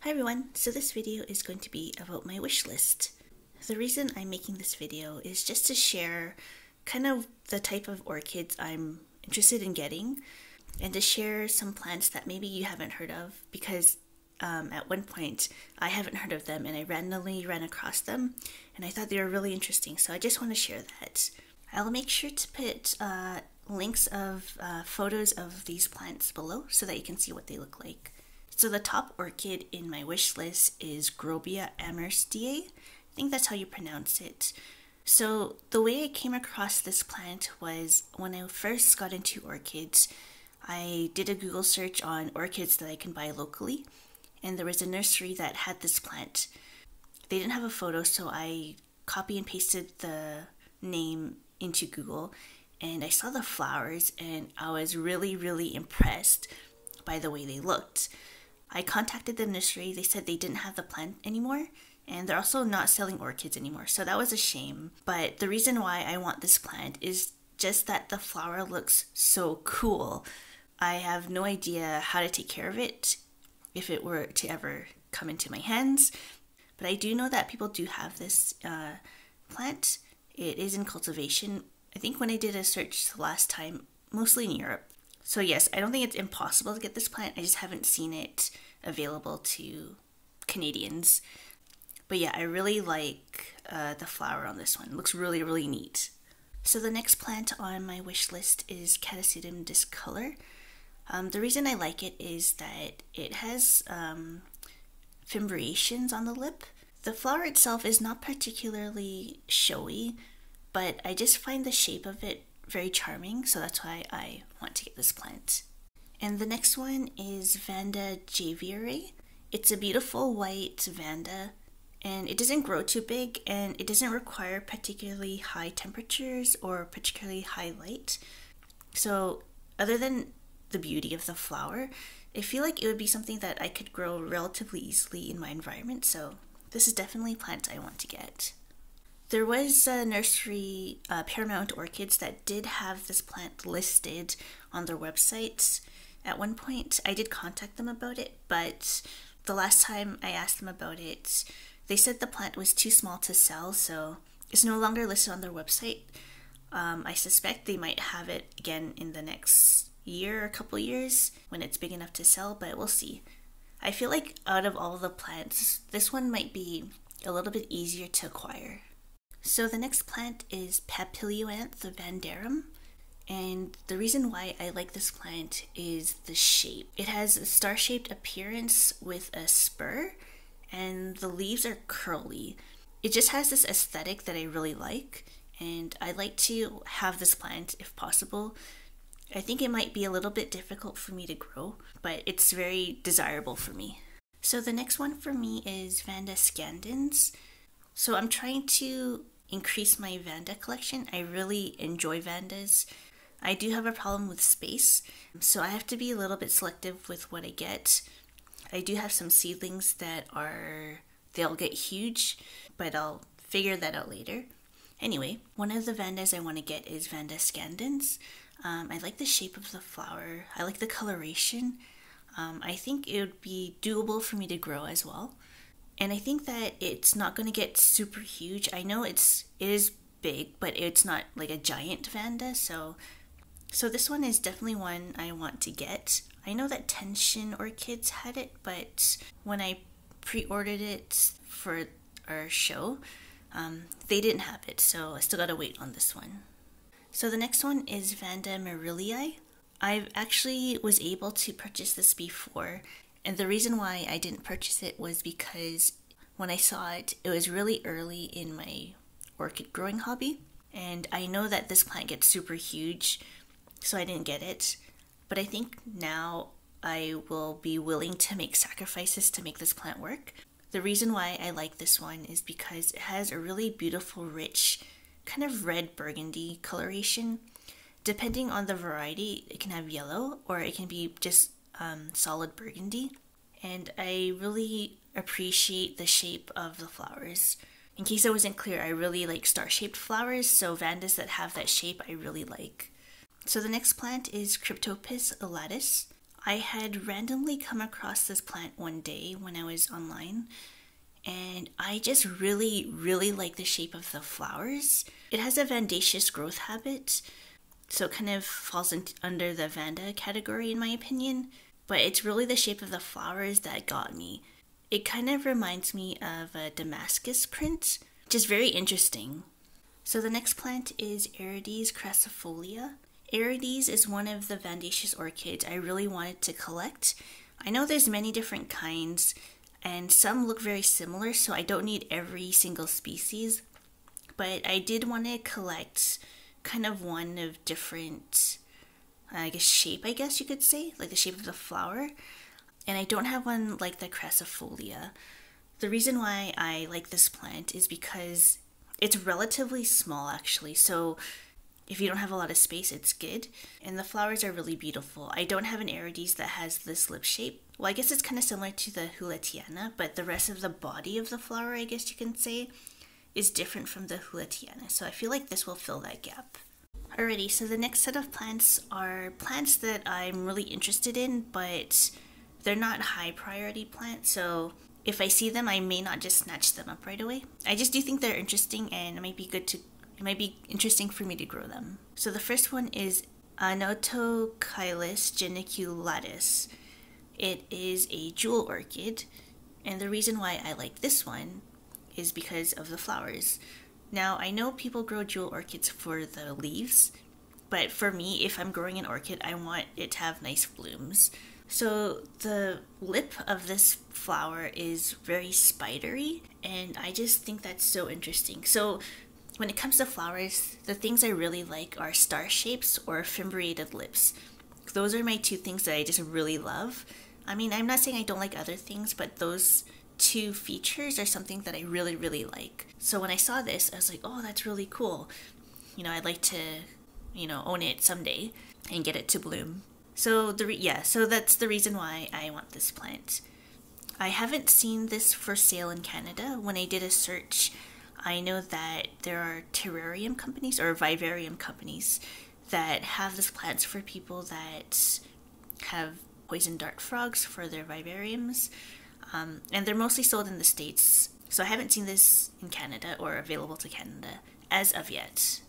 Hi everyone, so this video is going to be about my wish list. The reason I'm making this video is just to share kind of the type of orchids I'm interested in getting and to share some plants that maybe you haven't heard of because at one point I haven't heard of them and I randomly ran across them and I thought they were really interesting, so I just want to share that. I'll make sure to put links of photos of these plants below so that you can see what they look like. So the top orchid in my wish list is Grobya amherstiae. I think that's how you pronounce it. So the way I came across this plant was when I first got into orchids, I did a Google search on orchids that I can buy locally, and there was a nursery that had this plant. They didn't have a photo, so I copy and pasted the name into Google, and I saw the flowers, and I was really impressed by the way they looked. I contacted the nursery. They said they didn't have the plant anymore, and they're also not selling orchids anymore, so that was a shame. But the reason why I want this plant is just that the flower looks so cool. I have no idea how to take care of it if it were to ever come into my hands, but I do know that people do have this plant. It is in cultivation. I think when I did a search last time, mostly in Europe. So yes, I don't think it's impossible to get this plant. I just haven't seen it available to Canadians. But yeah, I really like the flower on this one. It looks really neat. So the next plant on my wish list is Catasetum discolor. The reason I like it is that it has fimbriations on the lip. The flower itself is not particularly showy, but I just find the shape of it very charming, so that's why I want to get this plant. And the next one is Vanda javierae. It's a beautiful white vanda, and it doesn't grow too big, and it doesn't require particularly high temperatures or particularly high light. So other than the beauty of the flower, I feel like it would be something that I could grow relatively easily in my environment, so this is definitely a plant I want to get. There was a nursery, Paramount Orchids, that did have this plant listed on their website. At one point, I did contact them about it, but the last time I asked them about it, they said the plant was too small to sell, so it's no longer listed on their website. I suspect they might have it again in the next year or couple years when it's big enough to sell, but we'll see. I feel like out of all the plants, this one might be a little bit easier to acquire. So the next plant is Papilioanthe vandarum, and the reason why I like this plant is the shape. It has a star-shaped appearance with a spur, and the leaves are curly. It just has this aesthetic that I really like, and I'd like to have this plant if possible. I think it might be a little bit difficult for me to grow, but it's very desirable for me. So the next one for me is Vanda Scandens. So I'm trying to increase my Vanda collection. I really enjoy Vandas. I do have a problem with space, so I have to be a little bit selective with what I get. I do have some seedlings that they'll get huge, but I'll figure that out later. Anyway, one of the Vandas I want to get is Vanda Scandens. I like the shape of the flower. I like the coloration. I think it would be doable for me to grow as well. And I think that it's not going to get super huge. I know it is big, but it's not like a giant Vanda, so this one is definitely one I want to get. I know that Tension Orchids had it, but when I pre-ordered it for our show, they didn't have it, so I still gotta wait on this one. So the next one is Vanda merrillii. I actually was able to purchase this before, and the reason why I didn't purchase it was because when I saw it, it was really early in my orchid growing hobby, and I know that this plant gets super huge, so I didn't get it. But I think now I will be willing to make sacrifices to make this plant work. The reason why I like this one is because it has a really beautiful, rich, kind of red burgundy coloration. Depending on the variety, it can have yellow or it can be just solid burgundy, and I really appreciate the shape of the flowers. In case it wasn't clear, I really like star-shaped flowers, so Vandas that have that shape I really like. So the next plant is Cryptopus the Lattice. I had randomly come across this plant one day when I was online, and I just really, really like the shape of the flowers. It has a vandaceous growth habit, so it kind of falls under the Vanda category in my opinion, but it's really the shape of the flowers that got me. It kind of reminds me of a Damascus print, which is very interesting. So the next plant is Orchids Crisafullia. Orchids is one of the vandaceous orchids I really wanted to collect. I know there's many different kinds, and some look very similar, so I don't need every single species. But I did want to collect kind of one of different, shape, I guess you could say, like the shape of the flower. And I don't have one like the Crisafullia. The reason why I like this plant is because it's relatively small actually, so if you don't have a lot of space, it's good. And the flowers are really beautiful. I don't have an Orchids that has this lip shape. Well, I guess it's kind of similar to the Huletiana, but the rest of the body of the flower, I guess you can say, is different from the Huletiana. So I feel like this will fill that gap. Alrighty, so the next set of plants are plants that I'm really interested in, but they're not high priority plants. So if I see them, I may not just snatch them up right away. I just do think they're interesting, and it might be interesting for me to grow them. So the first one is Anoectochilus geniculatus. It is a jewel orchid, and the reason why I like this one is because of the flowers. Now, I know people grow jewel orchids for the leaves, but for me, if I'm growing an orchid, I want it to have nice blooms. So the lip of this flower is very spidery, and I just think that's so interesting. So when it comes to flowers, the things I really like are star shapes or fimbriated lips. Those are my two things that I just really love. I mean, I'm not saying I don't like other things, but those two features are something that I really, really like. So when I saw this, I was like, oh, that's really cool. I'd like to, own it someday and get it to bloom. So so that's the reason why I want this plant. I haven't seen this for sale in Canada. When I did a search, I know that there are terrarium companies or vivarium companies that have this plants for people that have poison dart frogs for their vivariums. And they're mostly sold in the States. So I haven't seen this in Canada or available to Canada as of yet.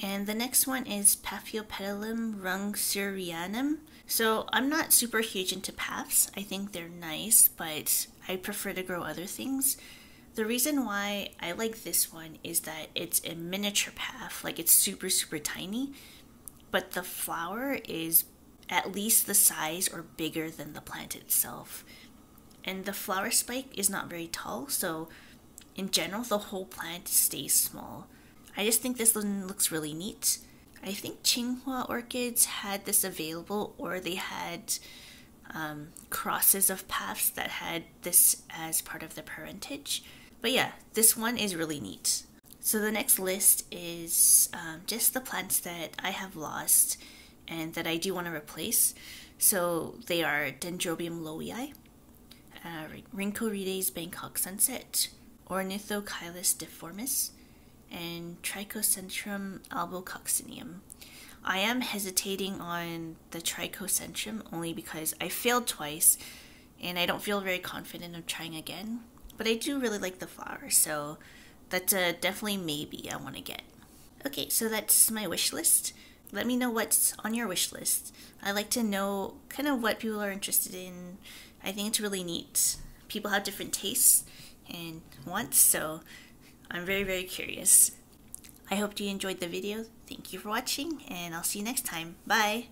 And the next one is Paphiopedilum rungsuriyanum. So I'm not super huge into paphs. I think they're nice, but I prefer to grow other things. The reason why I like this one is that it's a miniature paph, like it's super, super tiny, but the flower is at least the size or bigger than the plant itself. And the flower spike is not very tall, so in general, the whole plant stays small. I just think this one looks really neat. I think Tsinghua Orchids had this available, or they had crosses of paphs that had this as part of the parentage. But yeah, this one is really neat. So the next list is just the plants that I have lost and that I do want to replace. So they are Dendrobium lowii, Rynchorides Bangkok sunset, Ornithochilus difformis, and Trichocentrum albococcineum. I am hesitating on the Trichocentrum only because I failed twice and I don't feel very confident of trying again. But I do really like the flower, so that's a definitely maybe I want to get. Okay, so that's my wish list. Let me know what's on your wish list. I like to know kind of what people are interested in. I think it's really neat. People have different tastes and wants, so I'm very, very curious. I hope you enjoyed the video. Thank you for watching, and I'll see you next time. Bye!